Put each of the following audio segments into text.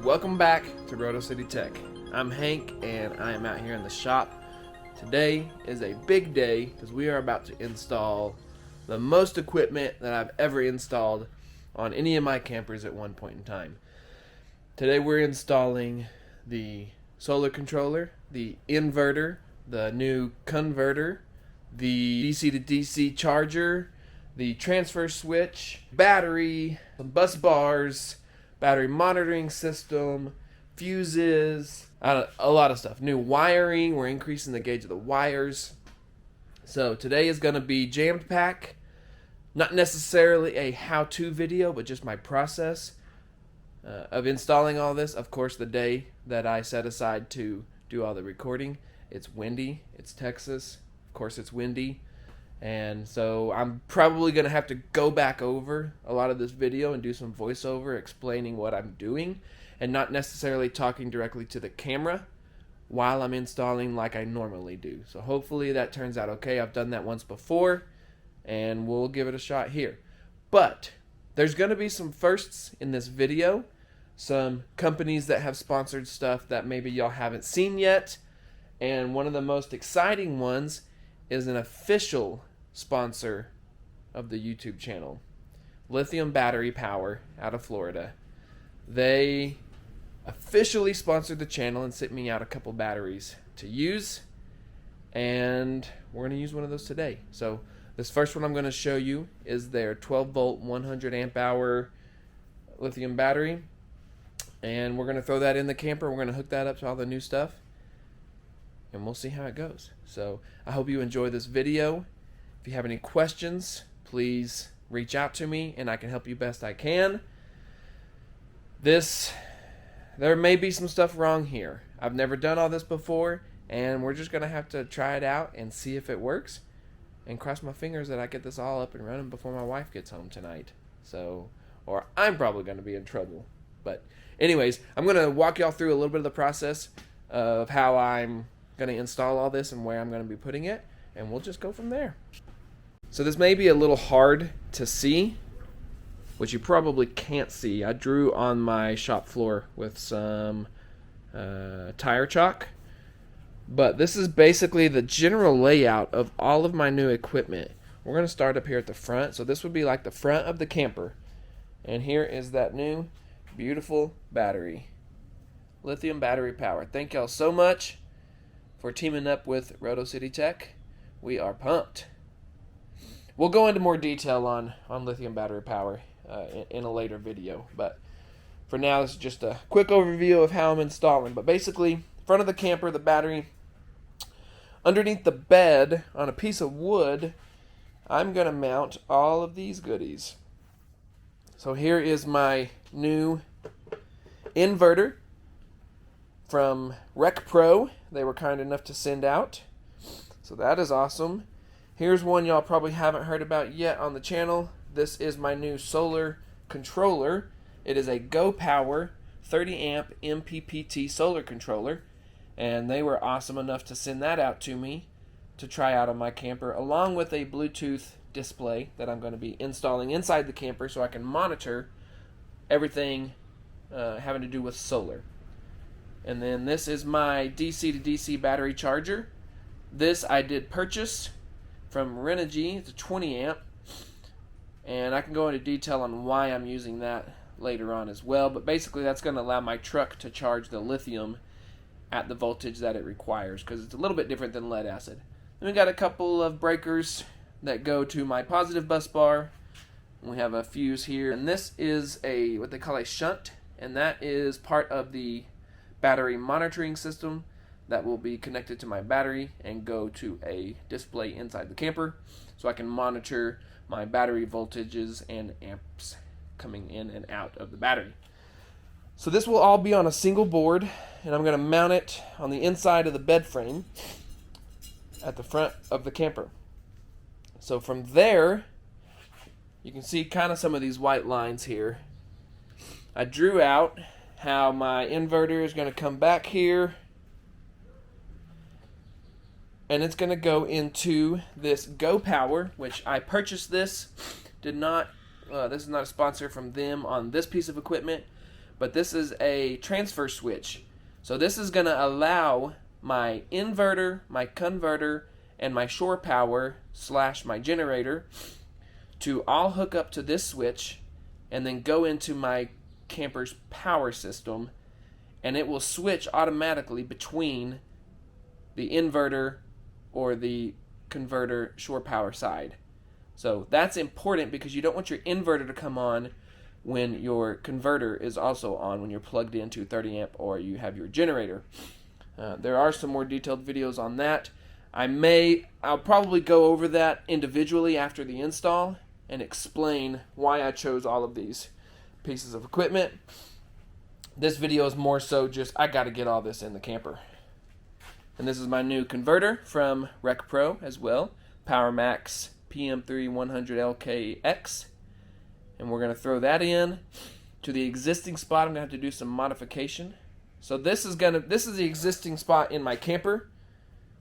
Welcome back to Roto City Tech. I'm Hank and I am out here in the shop. Today is a big day because we are about to install the most equipment that I've ever installed on any of my campers at one point in time. Today we're installing the solar controller, the inverter, the new converter, the DC to DC charger, the transfer switch, battery, some bus bars, battery monitoring system, fuses, a lot of stuff. New wiring, we're increasing the gauge of the wires. So today is going to be jammed pack. Not necessarily a how-to video, but just my process of installing all this. Of course, the day that I set aside to do all the recording, it's windy. It's Texas. Of course, it's windy. And so I'm probably going to have to go back over a lot of this video and do some voiceover explaining what I'm doing and not necessarily talking directly to the camera while I'm installing like I normally do. So hopefully that turns out okay. I've done that once before and we'll give it a shot here. But there's going to be some firsts in this video, some companies that have sponsored stuff that maybe y'all haven't seen yet, and one of the most exciting ones is an official sponsor of the YouTube channel, Lithium Battery Power out of Florida. They officially sponsored the channel and sent me out a couple batteries to use, and we're going to use one of those today. So this first one I'm going to show you is their 12 volt 100 amp hour lithium battery, and we're going to throw that in the camper. We're going to hook that up to all the new stuff, and we'll see how it goes. So I hope you enjoy this video. If you have any questions, please reach out to me and I can help you best I can. There may be some stuff wrong here. I've never done all this before, and we're just gonna have to try it out and see if it works, and cross my fingers that I get this all up and running before my wife gets home tonight. So, or I'm probably gonna be in trouble. But anyways, I'm gonna walk y'all through a little bit of the process of how I'm going to install all this and where I'm going to be putting it, and we'll just go from there. So this may be a little hard to see, which you probably can't see. I drew on my shop floor with some tire chalk, but this is basically the general layout of all of my new equipment. We're going to start up here at the front, so this would be like the front of the camper, and here is that new beautiful battery, Lithium Battery Power. Thank y'all so much for teaming up with Roto City Tech. We are pumped. We'll go into more detail on lithium battery power in a later video, but for now this is just a quick overview of how I'm installing. But basically, front of the camper, the battery, underneath the bed on a piece of wood, I'm going to mount all of these goodies. So here is my new inverter from RecPro. They were kind enough to send out, so that is awesome. Here's one y'all probably haven't heard about yet on the channel. This is my new solar controller. It is a Go Power 30 amp MPPT solar controller, and they were awesome enough to send that out to me to try out on my camper, along with a Bluetooth display that I'm going to be installing inside the camper so I can monitor everything having to do with solar. And then this is my DC to DC battery charger. This I did purchase from Renogy. It's a 20 amp. And I can go into detail on why I'm using that later on as well. But basically that's going to allow my truck to charge the lithium at the voltage that it requires, because it's a little bit different than lead acid. Then we got a couple of breakers that go to my positive bus bar. We have a fuse here. And this is what they call a shunt. And that is part of the battery monitoring system that will be connected to my battery and go to a display inside the camper so I can monitor my battery voltages and amps coming in and out of the battery. So this will all be on a single board, and I'm going to mount it on the inside of the bed frame at the front of the camper. So from there, you can see kind of some of these white lines here. I drew out how my inverter is going to come back here, and it's going to go into this Go Power, which I purchased this. This is not a sponsor from them on this piece of equipment, but this is a transfer switch. So this is going to allow my inverter, my converter, and my shore power / my generator to all hook up to this switch and then go into my camper's power system, and it will switch automatically between the inverter or the converter shore power side. So that's important because you don't want your inverter to come on when your converter is also on, when you're plugged into 30 amp or you have your generator. There are some more detailed videos on that. I'll probably go over that individually after the install and explain why I chose all of these pieces of equipment. This video is more so just, I got to get all this in the camper. And this is my new converter from RecPro as well, PowerMax PM3 100LKX. And we're going to throw that in to the existing spot. I'm going to have to do some modification. So this is the existing spot in my camper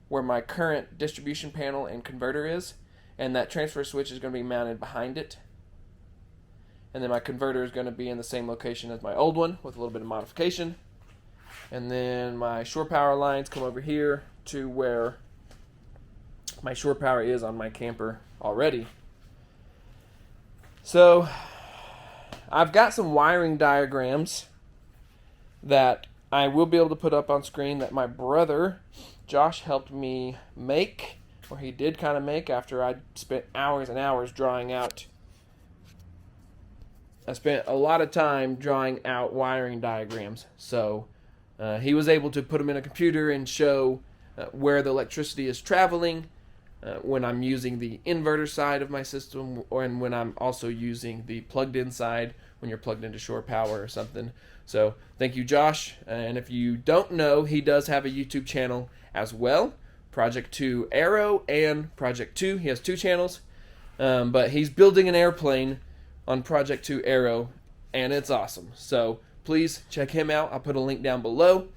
where my current distribution panel and converter is, and that transfer switch is going to be mounted behind it. And then my converter is going to be in the same location as my old one with a little bit of modification. And then my shore power lines come over here to where my shore power is on my camper already. So I've got some wiring diagrams that I will be able to put up on screen that my brother Josh helped me make, or he did kind of make after I spent hours and hours drawing out. I spent a lot of time drawing out wiring diagrams, so he was able to put them in a computer and show where the electricity is traveling when I'm using the inverter side of my system, and when I'm also using the plugged-in side when you're plugged into shore power or something. So thank you, Josh. And if you don't know, he does have a YouTube channel as well, Project 2 Arrow and Project 2. He has 2 channels, but he's building an airplane on Project 2 Arrow, and it's awesome. So please check him out. I'll put a link down below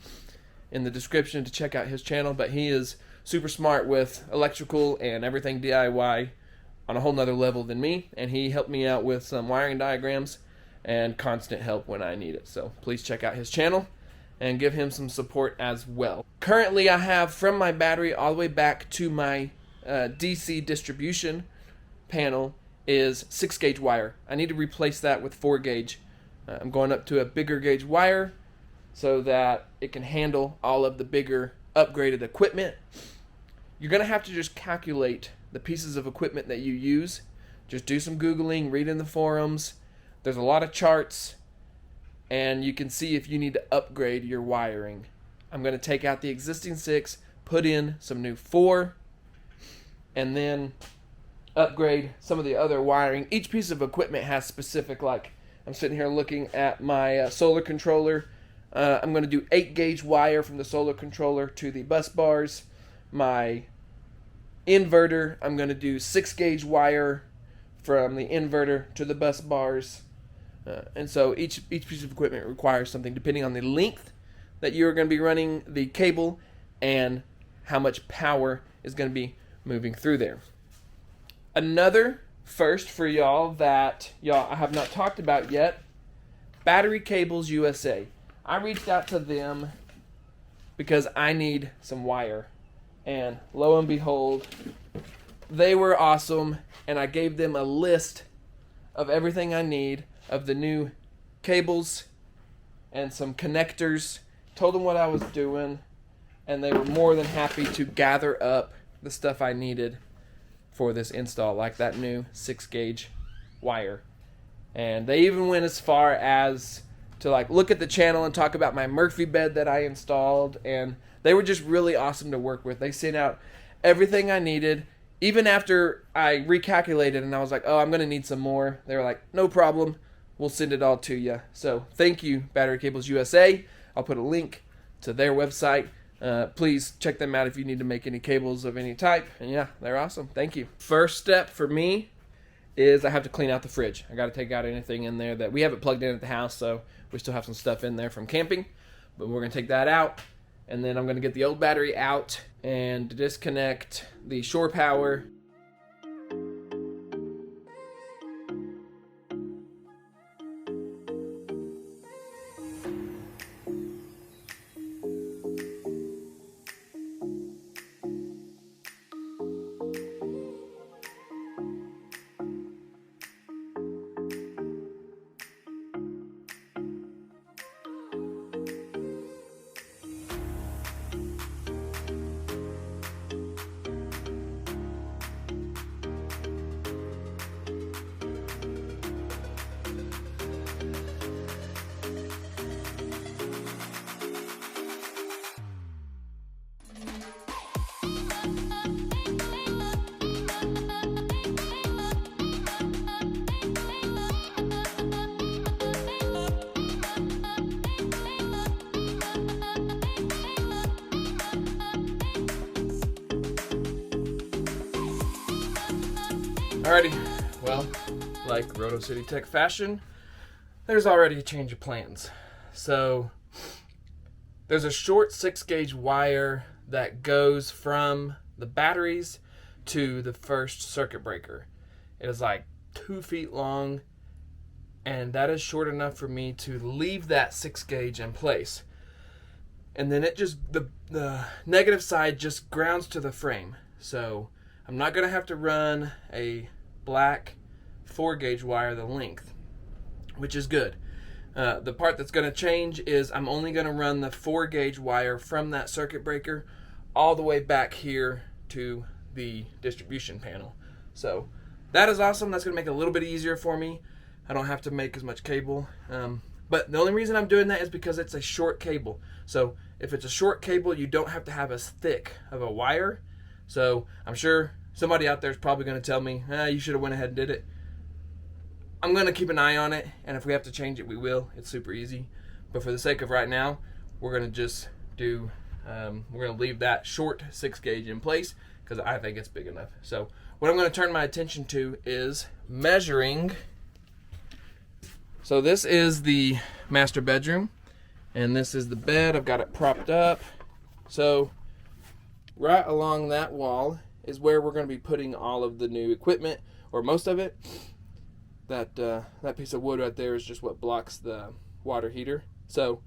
in the description to check out his channel, but he is super smart with electrical and everything DIY on a whole nother level than me, and he helped me out with some wiring diagrams and constant help when I need it. So please check out his channel and give him some support as well. Currently I have from my battery all the way back to my DC distribution panel is 6 gauge wire. I need to replace that with 4 gauge. I'm going up to a bigger gauge wire so that it can handle all of the bigger upgraded equipment. You're going to have to just calculate the pieces of equipment that you use. Just do some Googling, read in the forums. There's a lot of charts, and you can see if you need to upgrade your wiring. I'm going to take out the existing 6, put in some new 4, and then upgrade some of the other wiring. Each piece of equipment has specific, like I'm sitting here looking at my solar controller. I'm going to do 8 gauge wire from the solar controller to the bus bars. My inverter, I'm going to do 6 gauge wire from the inverter to the bus bars. And so each piece of equipment requires something depending on the length that you're going to be running the cable and how much power is going to be moving through there. Another first for y'all that I have not talked about yet, Battery Cables USA. I reached out to them because I need some wire, and lo and behold, they were awesome, and I gave them a list of everything I need, of the new cables and some connectors, told them what I was doing, and they were more than happy to gather up the stuff I needed for this install, like that new 6 gauge wire. And they even went as far as to like look at the channel and talk about my Murphy bed that I installed, and they were just really awesome to work with. They sent out everything I needed. Even after I recalculated and I was like, oh, I'm going to need some more, they were like, no problem, we'll send it all to you. So thank you, Battery Cables USA. I'll put a link to their website. Please check them out if you need to make any cables of any type. And yeah, they're awesome. Thank you. First step for me is I have to clean out the fridge. I got to take out anything in there that we haven't plugged in at the house, so we still have some stuff in there from camping. But we're going to take that out, and then I'm going to get the old battery out and disconnect the shore power. Alrighty, well, like Roto City Tech fashion, there's already a change of plans. So there's a short 6-gauge wire that goes from the batteries to the first circuit breaker. It is like 2 feet long, and that is short enough for me to leave that 6-gauge in place. And then it just, the negative side just grounds to the frame. So I'm not going to have to run a black 4-gauge wire the length, which is good. The part that's going to change is I'm only going to run the 4-gauge wire from that circuit breaker all the way back here to the distribution panel. So that is awesome. That's going to make it a little bit easier for me. I don't have to make as much cable. But the only reason I'm doing that is because it's a short cable. So if it's a short cable, you don't have to have as thick of a wire. So I'm sure somebody out there is probably going to tell me, you should have went ahead and did it. I'm going to keep an eye on it, and if we have to change it, we will. It's super easy. But for the sake of right now, we're going to just do, we're going to leave that short 6-gauge in place because I think it's big enough. So what I'm going to turn my attention to is measuring. So this is the master bedroom, and this is the bed. I've got it propped up. So right along that wall is where we're going to be putting all of the new equipment, or most of it. That piece of wood right there is just what blocks the water heater. So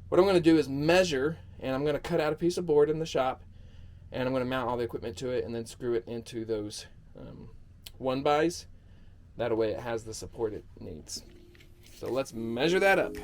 what I'm going to do is measure, and I'm going to cut out a piece of board in the shop, and I'm going to mount all the equipment to it and then screw it into those 1-bys. That way it has the support it needs. So let's measure that up.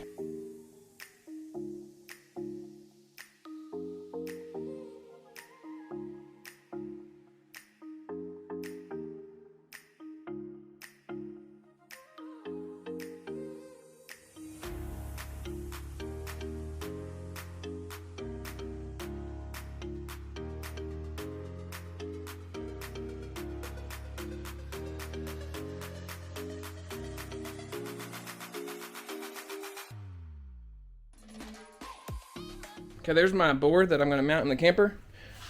Okay, there's my board that I'm going to mount in the camper.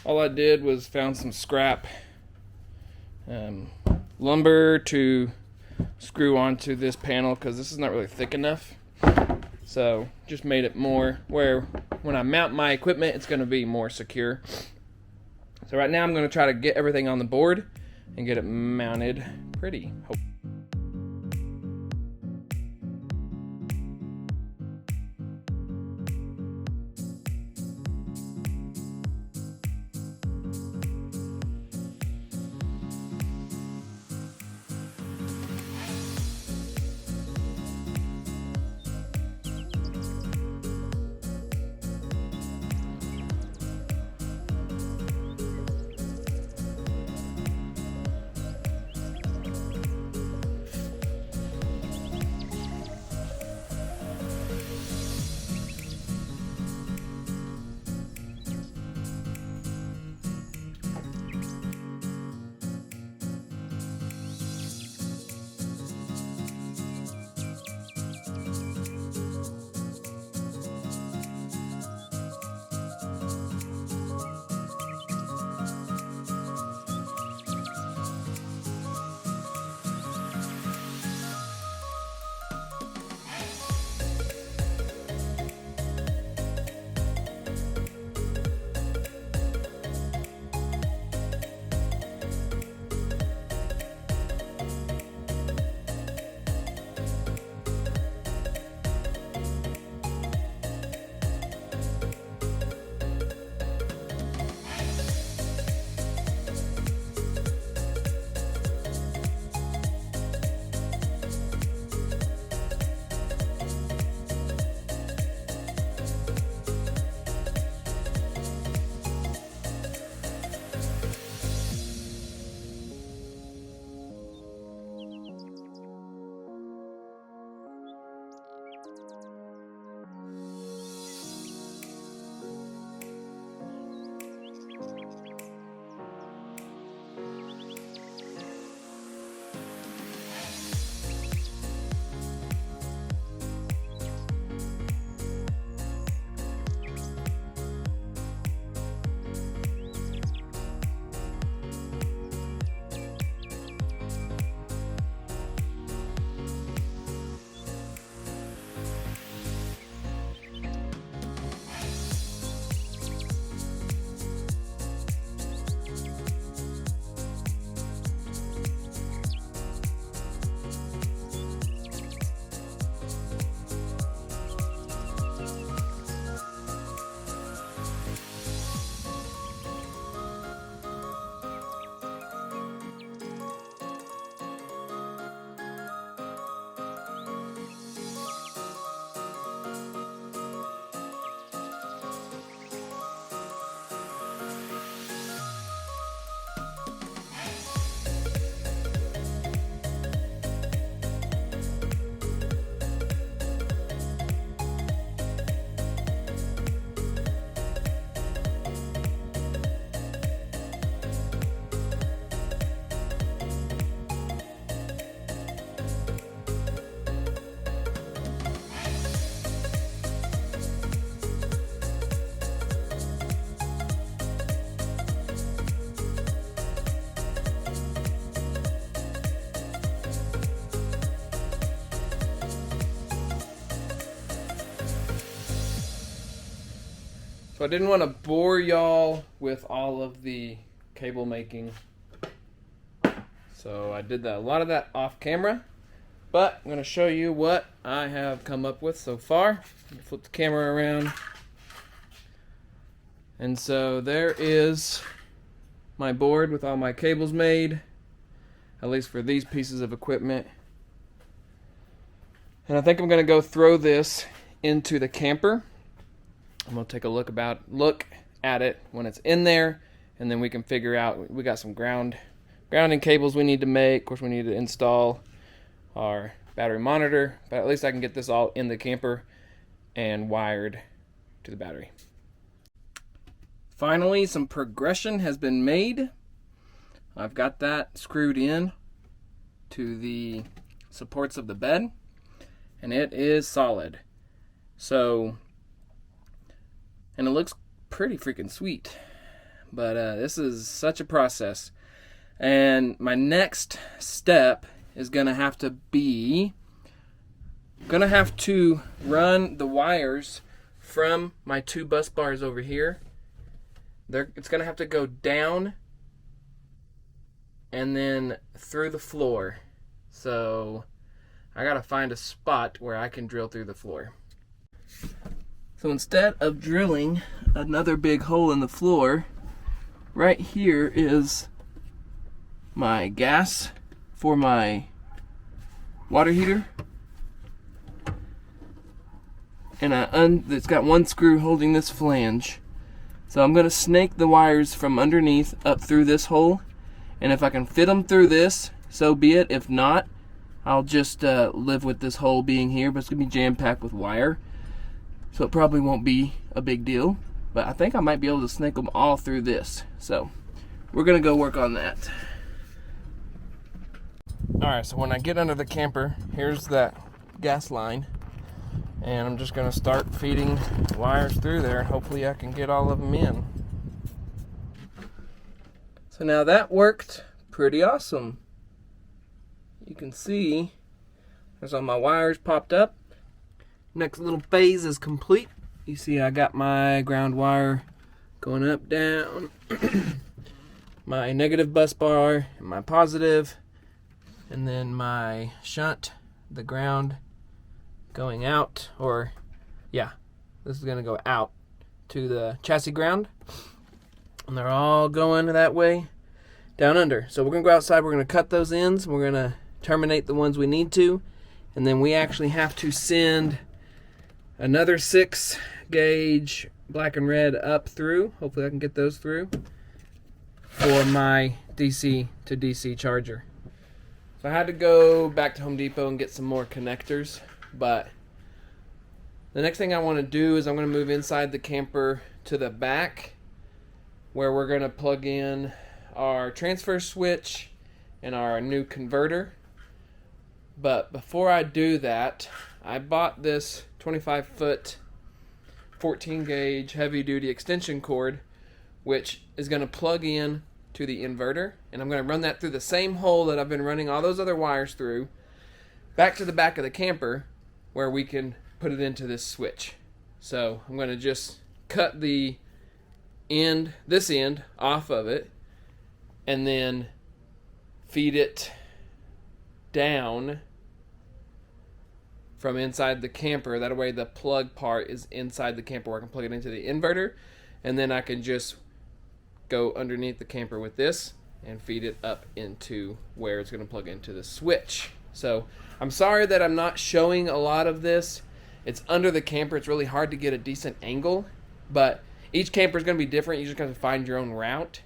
All I did was found some scrap lumber to screw onto this panel because this is not really thick enough. So just made it more where when I mount my equipment, it's going to be more secure. So right now I'm going to try to get everything on the board and get it mounted pretty. So I didn't want to bore y'all with all of the cable making. So I did a lot of that off camera. But I'm going to show you what I have come up with so far. Flip the camera around. And so there is my board with all my cables made, at least for these pieces of equipment. And I think I'm going to go throw this into the camper. I'm going to take a look at it when it's in there, and then we can figure out, we got some grounding cables we need to make. Of course, we need to install our battery monitor, but at least I can get this all in the camper and wired to the battery. Finally, some progression has been made. I've got that screwed in to the supports of the bed, and it is solid. So, and it looks pretty freaking sweet, but this is such a process. And my next step is gonna have to run the wires from my 2 bus bars over here. It's gonna have to go down and then through the floor. So I gotta find a spot where I can drill through the floor. So instead of drilling another big hole in the floor, right here is my gas for my water heater. And it's got one screw holding this flange. So I'm going to snake the wires from underneath up through this hole. And if I can fit them through this, so be it. If not, I'll just live with this hole being here, but it's going to be jam-packed with wire. So it probably won't be a big deal. But I think I might be able to snake them all through this. So we're going to go work on that. Alright, so when I get under the camper, here's that gas line. And I'm just going to start feeding wires through there. Hopefully I can get all of them in. So now that worked pretty awesome. You can see there's all my wires popped up. Next little phase is complete. You see I got my ground wire going up, down. My negative bus bar and my positive. And then my shunt, the ground going out, or yeah, this is going to go out to the chassis ground. And they're all going that way down under. So we're going to go outside, we're going to cut those ends, we're going to terminate the ones we need to, and then we actually have to send another 6 gauge black and red up through. Hopefully I can get those through for my DC to DC charger. So I had to go back to Home Depot and get some more connectors, but the next thing I want to do is I'm going to move inside the camper to the back where we're going to plug in our transfer switch and our new converter. But before I do that, I bought this 25-foot 14 gauge heavy duty extension cord, which is going to plug in to the inverter, and I'm going to run that through the same hole that I've been running all those other wires through, back to the back of the camper where we can put it into this switch. So I'm going to just cut the end, this end, off of it, and then feed it down from inside the camper. That way the plug part is inside the camper where I can plug it into the inverter, and then I can just go underneath the camper with this and feed it up into where it's going to plug into the switch. So I'm sorry that I'm not showing a lot of this. It's under the camper. It's really hard to get a decent angle, but each camper is going to be different. You just got to find your own route.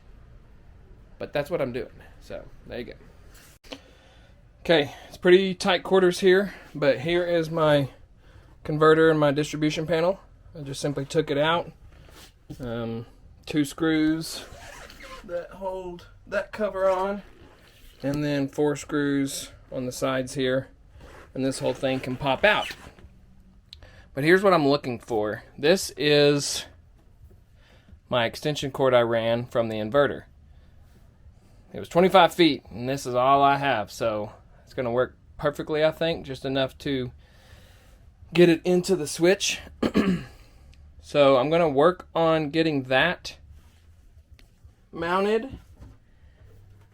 But that's what I'm doing. So there you go. Okay, it's pretty tight quarters here, but here is my converter and my distribution panel. I just simply took it out. 2 screws that hold that cover on, and then 4 screws on the sides here, and this whole thing can pop out. But here's what I'm looking for. This is my extension cord I ran from the inverter. It was 25 feet, and this is all I have, so it's going to work perfectly, I think, just enough to get it into the switch. So I'm going to work on getting that mounted.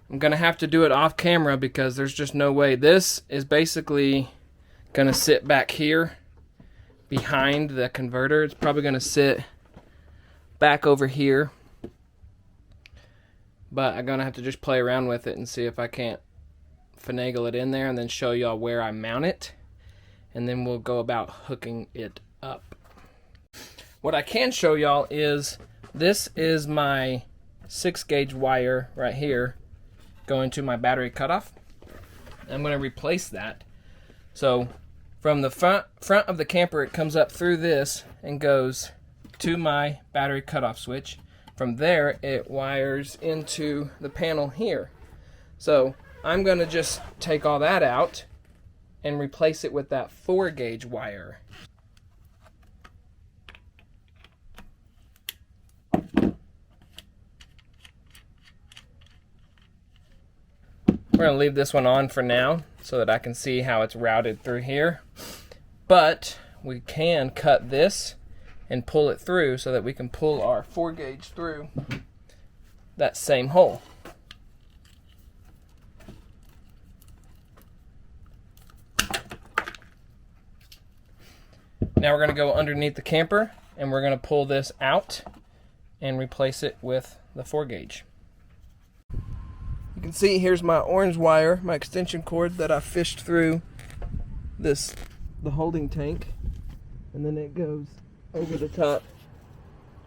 I'm going to have to do it off camera because there's just no way. This is basically going to sit back here behind the converter. It's probably going to sit back over here. But I'm going to have to just play around with it and see if I can't finagle it in there and then show y'all where I mount it. And then we'll go about hooking it up. What I can show y'all is this is my 6-gauge wire right here going to my battery cutoff. I'm going to replace that. So from the front of the camper, it comes up through this and goes to my battery cutoff switch. From there, it wires into the panel here. So I'm going to just take all that out and replace it with that 4-gauge wire. We're going to leave this one on for now so that I can see how it's routed through here. But we can cut this and pull it through so that we can pull our 4-gauge through that same hole. Now we're going to go underneath the camper and we're going to pull this out and replace it with the 4-gauge. You can see here's my orange wire, my extension cord that I fished through the holding tank, and then it goes over the top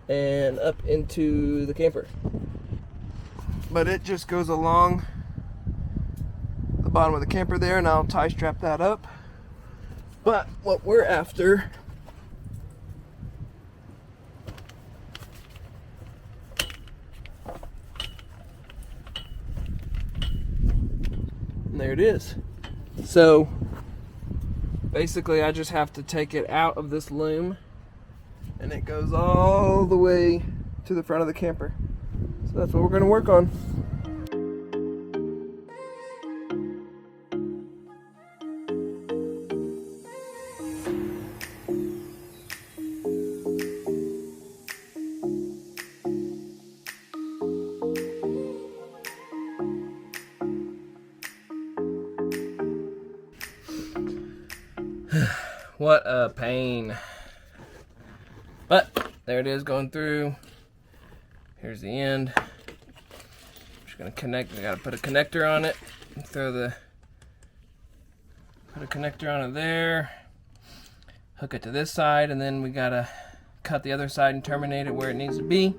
and up into the camper. But it just goes along the bottom of the camper there, and I'll tie strap that up. But what we're after there it is. So basically I just have to take it out of this loom and it goes all the way to the front of the camper. So that's what we're going to work on. What a pain. But there it is going through. Here's the end. I'm just gonna connect. I gotta put a connector on it. Put a connector on it there. Hook it to this side, and then we gotta cut the other side and terminate it where it needs to be.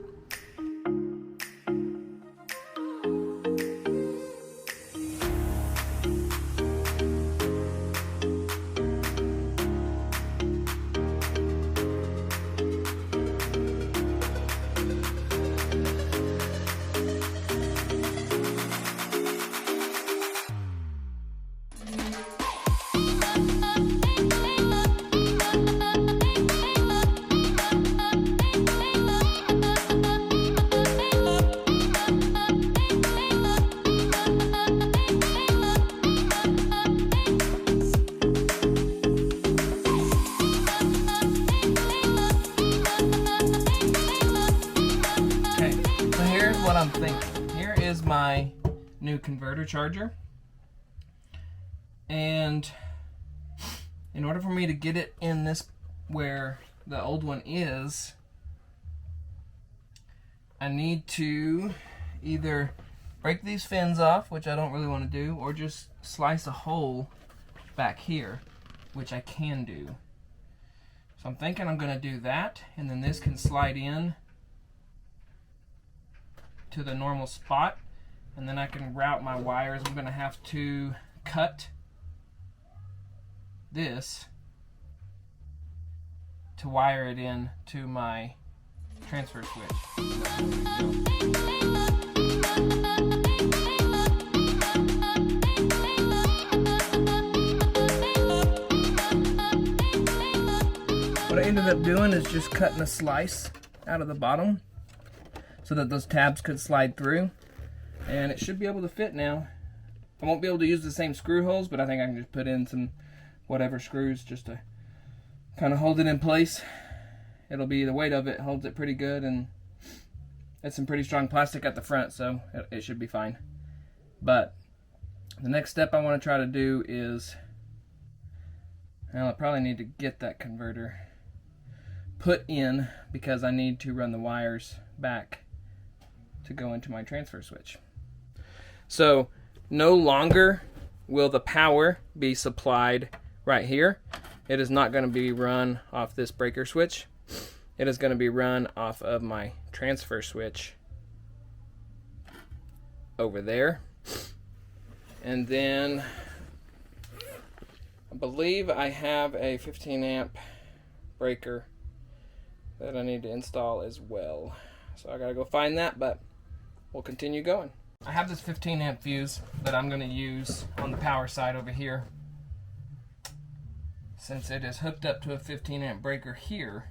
What I'm thinking. Here is my new converter charger, and in order for me to get it in this where the old one is, I need to either break these fins off, which I don't really want to do, or just slice a hole back here, which I can do. So I'm thinking I'm going to do that, and then this can slide in to the normal spot, and then I can route my wires. I'm going to have to cut this to wire it in to my transfer switch. What I ended up doing is just cutting a slice out of the bottom so that those tabs could slide through, and it should be able to fit now. I won't be able to use the same screw holes, but I think I can just put in some whatever screws just to kind of hold it in place, it'll be, the weight of it holds it pretty good, and it's some pretty strong plastic at the front, so it should be fine. But the next step I want to try to do is, well, I probably need to get that converter put in because I need to run the wires back to go into my transfer switch. So no longer will the power be supplied right here. It is not going to be run off this breaker switch. It is going to be run off of my transfer switch over there. And then I believe I have a 15 amp breaker that I need to install as well. So I gotta go find that, but we'll continue going. I have this 15 amp fuse that I'm gonna use on the power side over here. Since it is hooked up to a 15 amp breaker here,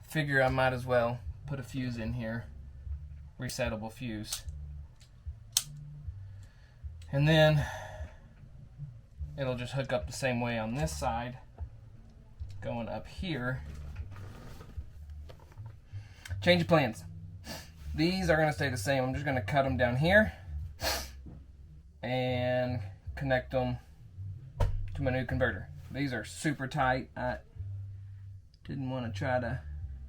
figure I might as well put a fuse in here, resettable fuse. And then it'll just hook up the same way on this side, going up here. Change of plans. These are going to stay the same. I'm just going to cut them down here and connect them to my new converter. These are super tight. I didn't want to try to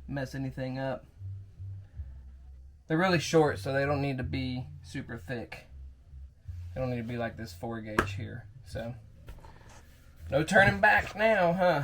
mess anything up. They're really short, so they don't need to be super thick. They don't need to be like this 4 gauge here. So no turning back now, huh?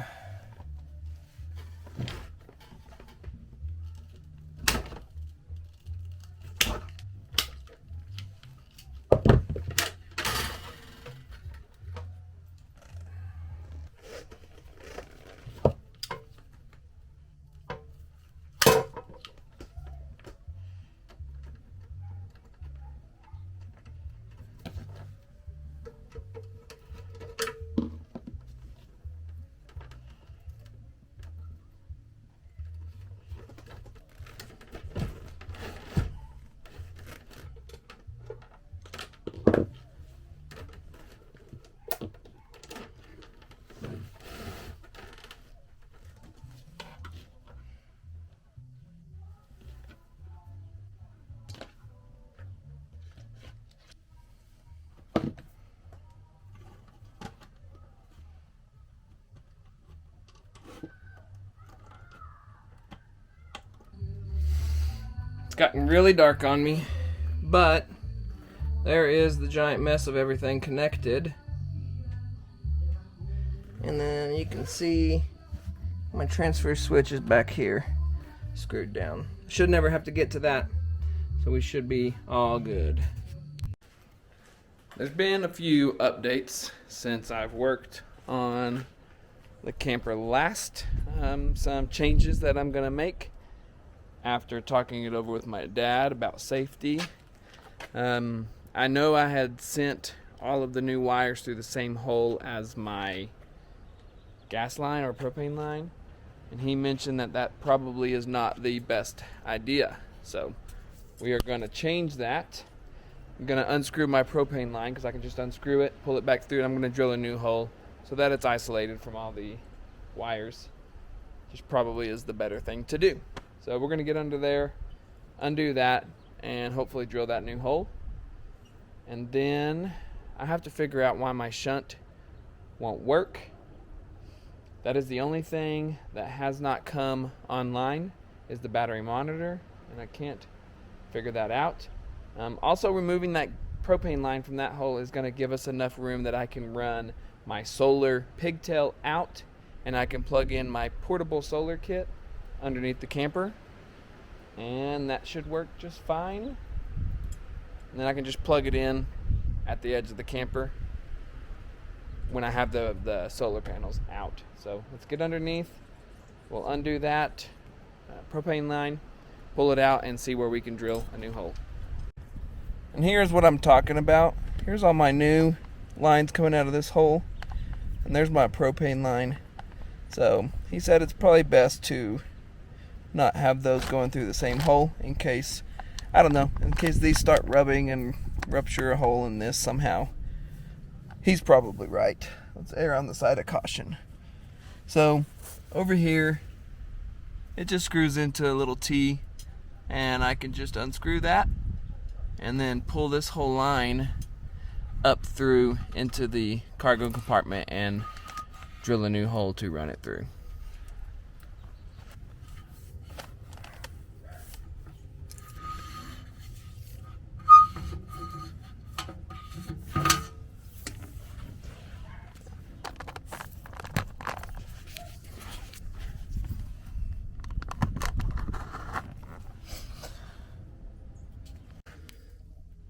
It's gotten really dark on me, but there is the giant mess of everything connected. And then you can see my transfer switch is back here, screwed down. Should never have to get to that, so we should be all good. There's been a few updates since I've worked on the camper last. Some changes that I'm gonna make after talking it over with my dad about safety. I know I had sent all of the new wires through the same hole as my gas line or propane line, and he mentioned that that probably is not the best idea. So we are going to change that. I'm going to unscrew my propane line because I can just unscrew it, pull it back through, and I'm going to drill a new hole so that it's isolated from all the wires, which probably is the better thing to do. So we're going to get under there, undo that, and hopefully drill that new hole. And then I have to figure out why my shunt won't work. That is the only thing that has not come online, is the battery monitor, and I can't figure that out. Also, removing that propane line from that hole is going to give us enough room that I can run my solar pigtail out, and I can plug in my portable solar kit underneath the camper, and that should work just fine. And then I can just plug it in at the edge of the camper when I have the solar panels out. So let's get underneath. We'll undo that propane line, pull it out, and see where we can drill a new hole. And here's what I'm talking about. Here's all my new lines coming out of this hole, and there's my propane line. So he said it's probably best to not have those going through the same hole in case, I don't know, in case these start rubbing and rupture a hole in this somehow. He's probably right. Let's err on the side of caution. So over here, it just screws into a little T, and I can just unscrew that and then pull this whole line up through into the cargo compartment and drill a new hole to run it through.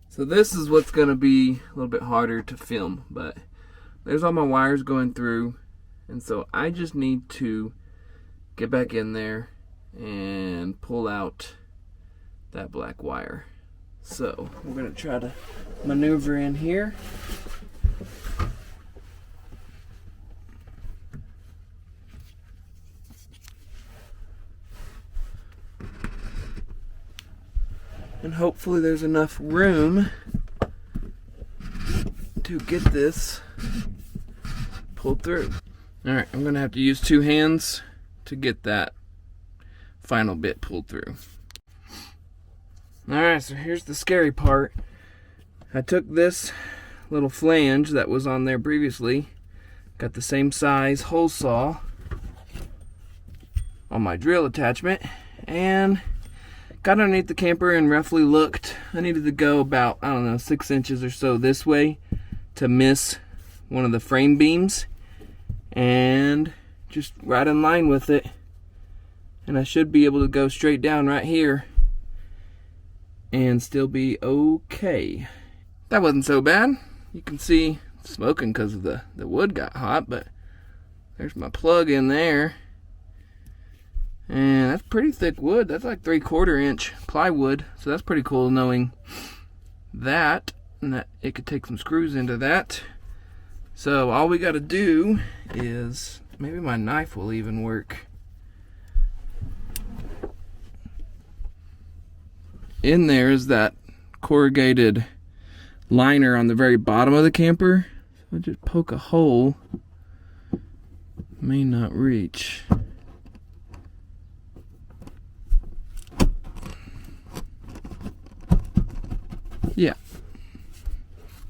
So this is what's going to be a little bit harder to film, but there's all my wires going through, and so I just need to get back in there and pull out that black wire. So we're going to try to maneuver in here. And hopefully there's enough room to get this pulled through. Alright, I'm going to have to use 2 hands to get that final bit pulled through. Alright, so here's the scary part. I took this little flange that was on there previously, got the same size hole saw on my drill attachment, and got underneath the camper and roughly looked. I needed to go about, I don't know, 6 inches or so this way to miss one of the frame beams, and just right in line with it, and I should be able to go straight down right here and still be okay. That wasn't so bad. You can see smoking because of the wood got hot, but there's my plug in there. And that's pretty thick wood. That's like 3/4 inch plywood. So that's pretty cool knowing that, and that it could take some screws into that. So all we got to do is, maybe my knife will even work. In there is that corrugated liner on the very bottom of the camper. So I just poke a hole. May not reach. Yeah.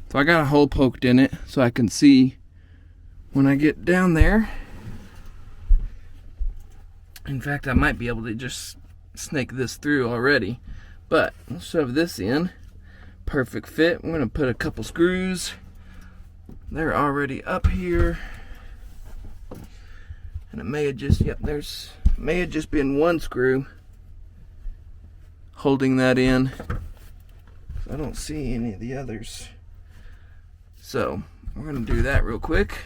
So I got a hole poked in it so I can see when I get down there. In fact, I might be able to just snake this through already. But I'll shove this in. Perfect fit. I'm going to put a couple screws. They're already up here. And it may have just, may have just been one screw holding that in. I don't see any of the others. So we're going to do that real quick.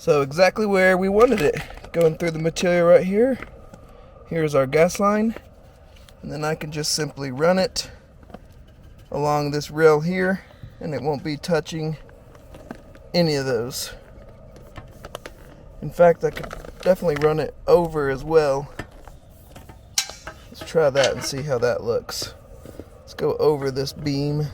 So exactly where we wanted it. Going through the material right here. Here's our gas line. And then I can just simply run it along this rail here, and it won't be touching any of those. In fact, I could definitely run it over as well. Let's try that and see how that looks. Let's go over this beam.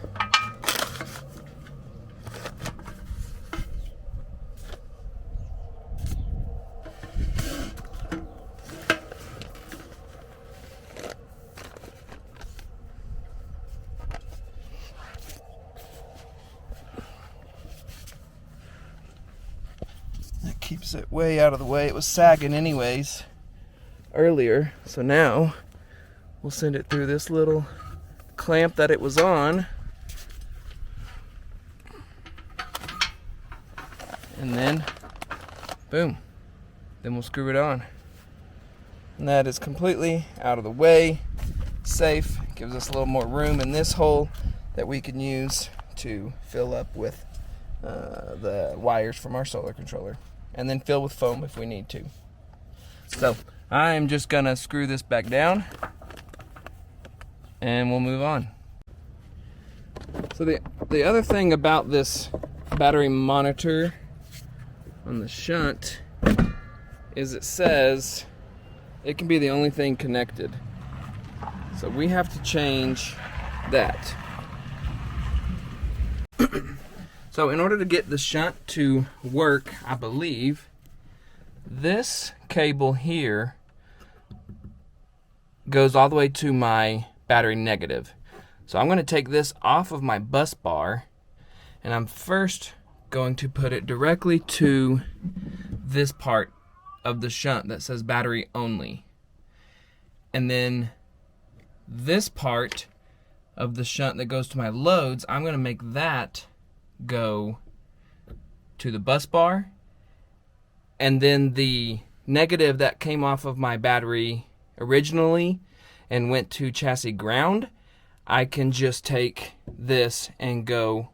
That keeps it way out of the way. It was sagging anyways earlier, so now we'll send it through this little clamp that it was on, and then boom, then we'll screw it on. And that is completely out of the way, safe, gives us a little more room in this hole that we can use to fill up with the wires from our solar controller, and then fill with foam if we need to. So I'm just gonna screw this back down and we'll move on. So the other thing about this battery monitor on the shunt is it says it can be the only thing connected. So we have to change that. So in order to get the shunt to work, I believe this cable here goes all the way to my battery negative. So I'm going to take this off of my bus bar, and I'm first going to put it directly to this part of the shunt that says battery only. And then this part of the shunt that goes to my loads, I'm going to make that go to the bus bar, and then the negative that came off of my battery originally and went to chassis ground, I can just take this and go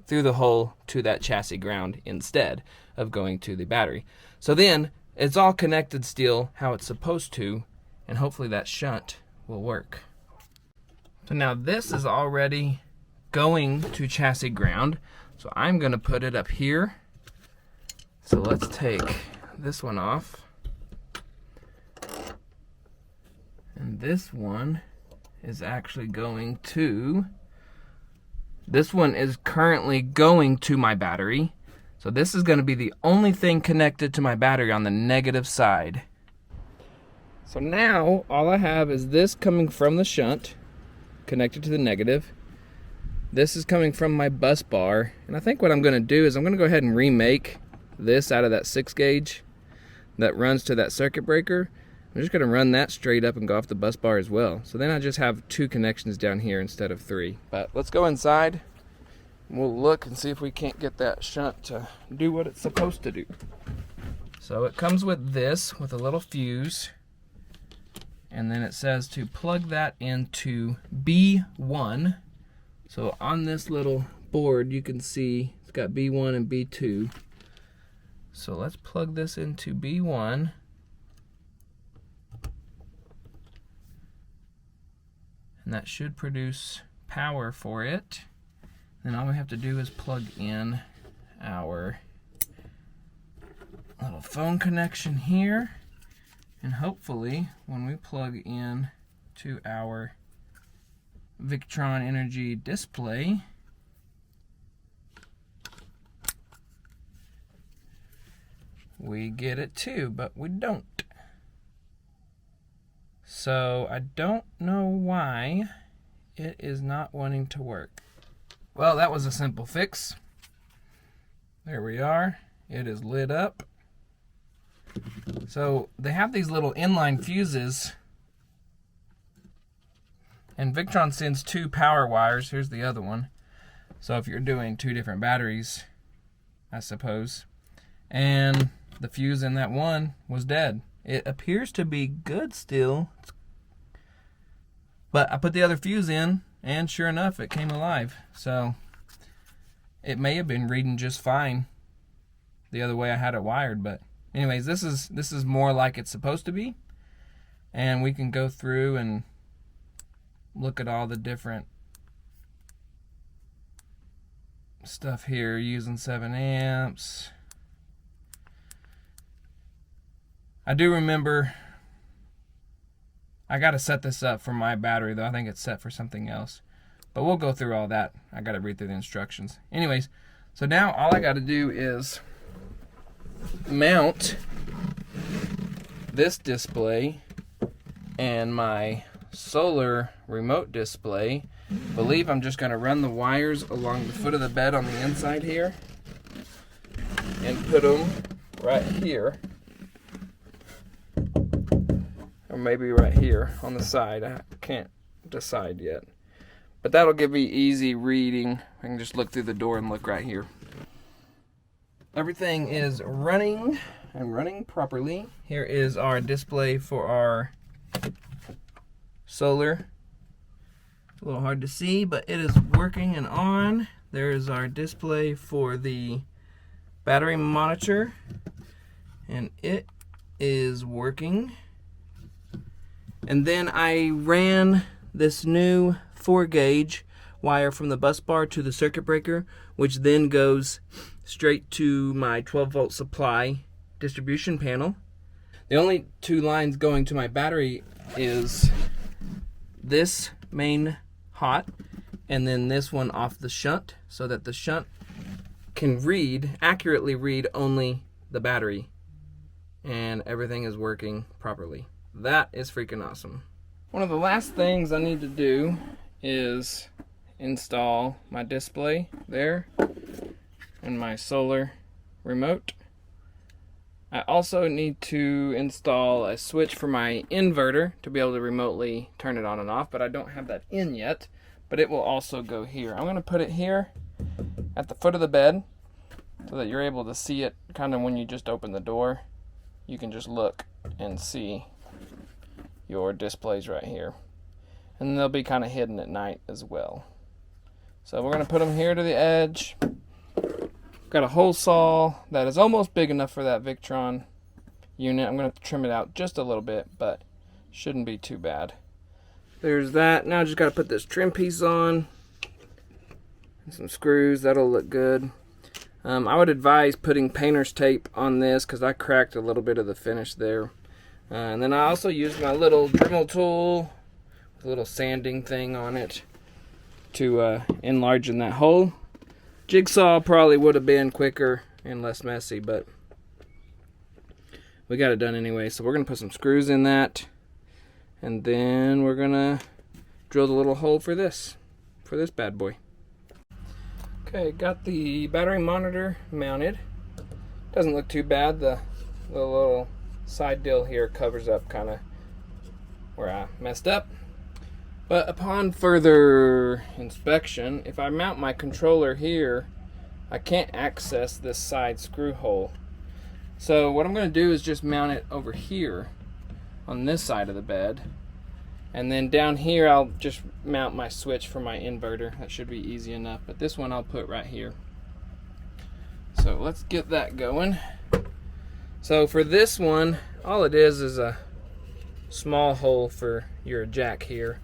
through the hole to that chassis ground instead of going to the battery. So then it's all connected still how it's supposed to, and hopefully that shunt will work. So now this is already going to chassis ground, so I'm going to put it up here. So let's take this one off. And this one is actually going to, this one is currently going to my battery. So this is going to be the only thing connected to my battery on the negative side. So now all I have is this coming from the shunt, connected to the negative. This is coming from my bus bar. And I think what I'm going to do is I'm going to go ahead and remake this out of that 6 gauge that runs to that circuit breaker. I'm just going to run that straight up and go off the bus bar as well. So then I just have 2 connections down here instead of 3. But let's go inside. We'll look and see if we can't get that shunt to do what it's supposed to do. So it comes with this, with a little fuse. And then it says to plug that into B1. So on this little board you can see it's got B1 and B2. So let's plug this into B1. And that should produce power for it. Then all we have to do is plug in our little phone connection here. And hopefully when we plug in to our Victron Energy display, we get it too, but we don't. So I don't know why it is not wanting to work. Well, that was a simple fix. There we are. It is lit up. So they have these little inline fuses, and Victron sends 2 power wires. Here's the other one. So if you're doing 2 different batteries, I suppose, and the fuse in that one was dead. It appears to be good still, but I put the other fuse in, and sure enough, it came alive. So it may have been reading just fine, the other way I had it wired. But anyways, this is more like it's supposed to be. And we can go through and look at all the different stuff here using 7 amps. I do remember I got to set this up for my battery, though. I think it's set for something else. But we'll go through all that. I got to read through the instructions. Anyways, so now all I got to do is mount this display and my solar remote display. I believe I'm just going to run the wires along the foot of the bed on the inside here and put them right here, or maybe right here on the side. I can't decide yet, but that'll give me easy reading. I can just look through the door and look right here. Everything is running and running properly. Here is our display for our solar. It's a little hard to see, but it is working and on. There's our display for the battery monitor, and it is working. And then I ran this new 4-gauge wire from the bus bar to the circuit breaker, which then goes straight to my 12-volt supply distribution panel. The only 2 lines going to my battery is this main hot and then this one off the shunt, so that the shunt can accurately read only the battery, and everything is working properly. That is freaking awesome. One of the last things I need to do is install my display there and my solar remote. I also need to install a switch for my inverter to be able to remotely turn it on and off, but I don't have that in yet, but it will also go here. I'm going to put it here at the foot of the bed so that you're able to see it kind of when you just open the door. You can just look and see your displays right here. And they'll be kind of hidden at night as well. So we're going to put them here to the edge. Got a hole saw that is almost big enough for that Victron unit. I'm going to trim it out just a little bit, but shouldn't be too bad. There's that. Now I just got to put this trim piece on and some screws. That'll look good. I would advise putting painter's tape on this because I cracked a little bit of the finish there. And then I also used my little Dremel tool with a little sanding thing on it to enlarge in that hole. Jigsaw probably would have been quicker and less messy, but we got it done anyway. So we're going to put some screws in that, and then we're going to drill the little hole for this bad boy. Okay, got the battery monitor mounted. Doesn't look too bad. The little side dill here covers up kind of where I messed up. But upon further inspection, if I mount my controller here, I can't access this side screw hole. So what I'm going to do is just mount it over here on this side of the bed. And then down here I'll just mount my switch for my inverter. That should be easy enough. But this one I'll put right here. So let's get that going. So for this one, all it is a small hole for your jack here.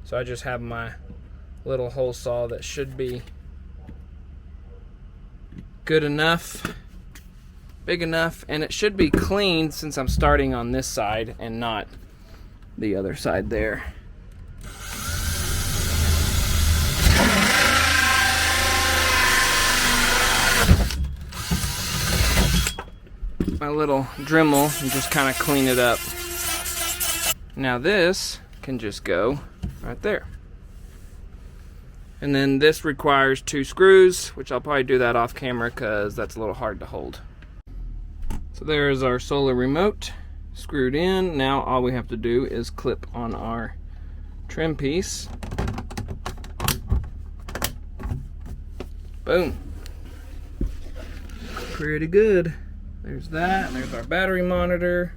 So I just have my little hole saw that should be good enough, big enough, and it should be clean since I'm starting on this side and not the other side there. My little Dremel and just kind of clean it up. Now this can just go right there. And then this requires 2 screws, which I'll probably do that off camera because that's a little hard to hold. So there's our solar remote screwed in. Now all we have to do is clip on our trim piece. Boom. Pretty good. There's that, and there's our battery monitor.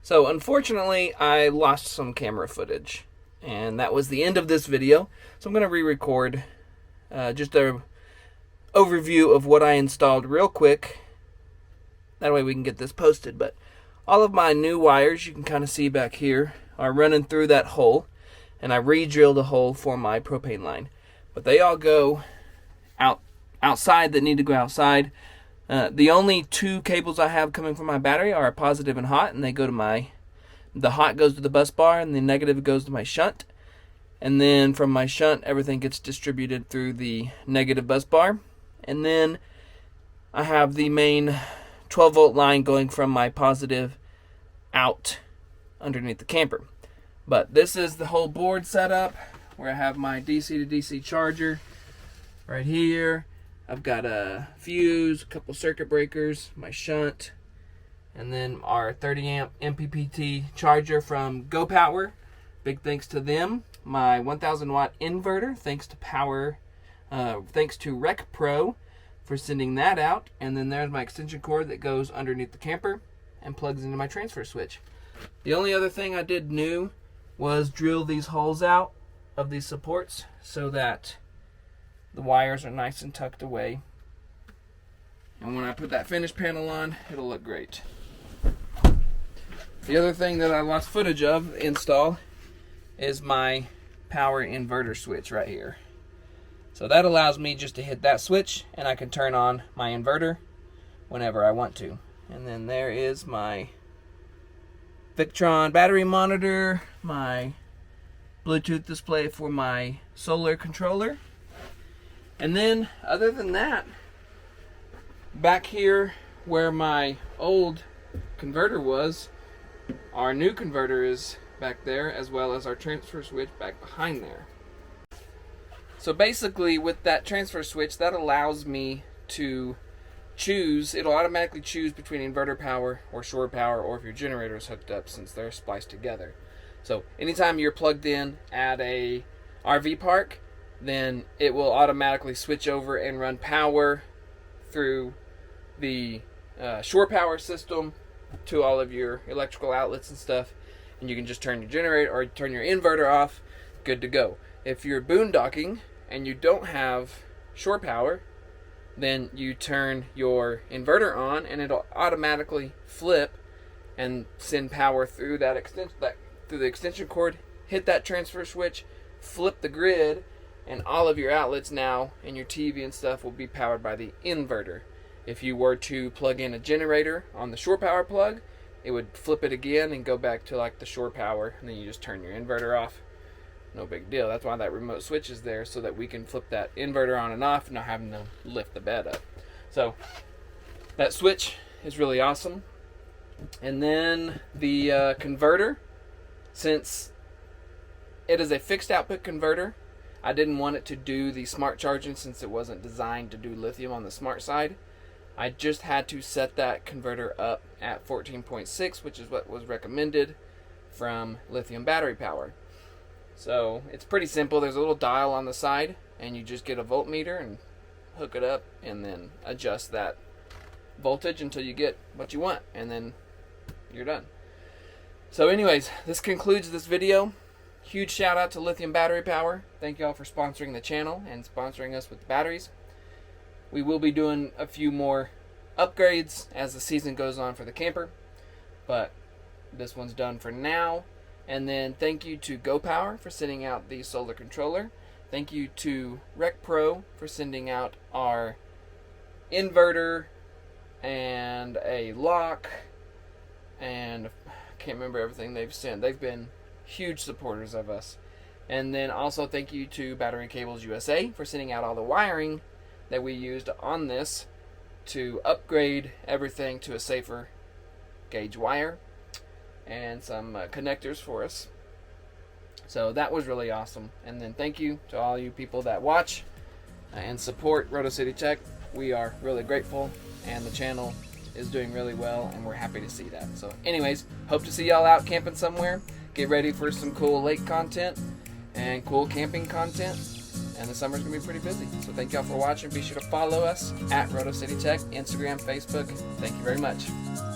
So unfortunately, I lost some camera footage, and that was the end of this video. So I'm going to re-record just a overview of what I installed real quick. That way we can get this posted. But all of my new wires, you can kind of see back here, are running through that hole. And I re-drilled a hole for my propane line. But they all go outside that need to go outside. The only two cables I have coming from my battery are positive and hot, and they go to the hot goes to the bus bar, and the negative goes to my shunt. And then from my shunt, everything gets distributed through the negative bus bar. And then I have the main 12-volt line going from my positive out underneath the camper. But this is the whole board setup, where I have my DC to DC charger right here. I've got a fuse, a couple circuit breakers, my shunt, and then our 30 amp MPPT charger from GoPower. Big thanks to them. My 1000 watt inverter, thanks to RecPro for sending that out. And then there's my extension cord that goes underneath the camper and plugs into my transfer switch. The only other thing I did new was drill these holes out of these supports so that the wires are nice and tucked away. And when I put that finish panel on, it'll look great. The other thing that I lost footage of install is my power inverter switch right here. So that allows me just to hit that switch and I can turn on my inverter whenever I want to. And then there is my Victron battery monitor, my Bluetooth display for my solar controller. And then other than that, back here where my old converter was, our new converter is back there, as well as our transfer switch back behind there. So basically with that transfer switch, that allows me to choose, it'll automatically choose between inverter power or shore power, or if your generator is hooked up, since they're spliced together. So anytime you're plugged in at a RV park, then it will automatically switch over and run power through the shore power system to all of your electrical outlets and stuff, and you can just turn your generator or turn your inverter off, good to go. If you're boondocking and you don't have shore power, then you turn your inverter on and it'll automatically flip and send power through that through the extension cord, hit that transfer switch, flip the grid, and all of your outlets now and your TV and stuff will be powered by the inverter. If you were to plug in a generator on the shore power plug, it would flip it again and go back to like the shore power, and then you just turn your inverter off. No big deal. That's why that remote switch is there, so that we can flip that inverter on and off, not having to lift the bed up. So that switch is really awesome. And then the converter, since it is a fixed output converter, I didn't want it to do the smart charging since it wasn't designed to do lithium on the smart side. I just had to set that converter up at 14.6, which is what was recommended from Lithium Battery Power. So it's pretty simple. There's a little dial on the side, and you just get a voltmeter and hook it up and then adjust that voltage until you get what you want, and then you're done. So anyways, this concludes this video. Huge shout out to Lithium Battery Power. Thank y'all for sponsoring the channel and sponsoring us with the batteries. We will be doing a few more upgrades as the season goes on for the camper, but this one's done for now. And then thank you to GoPower for sending out the solar controller. Thank you to RecPro for sending out our inverter and a lock, and I can't remember everything they've sent. They've been huge supporters of us. And then also thank you to Battery Cables USA for sending out all the wiring that we used on this to upgrade everything to a safer gauge wire, and some connectors for us. So that was really awesome. And then thank you to all you people that watch and support Roto City Tech. We are really grateful, and the channel is doing really well, and we're happy to see that. So anyways, hope to see y'all out camping somewhere. Get ready for some cool lake content and cool camping content, and the summer's gonna be pretty busy. So thank y'all for watching. Be sure to follow us at Roto City Tech, Instagram, Facebook. Thank you very much.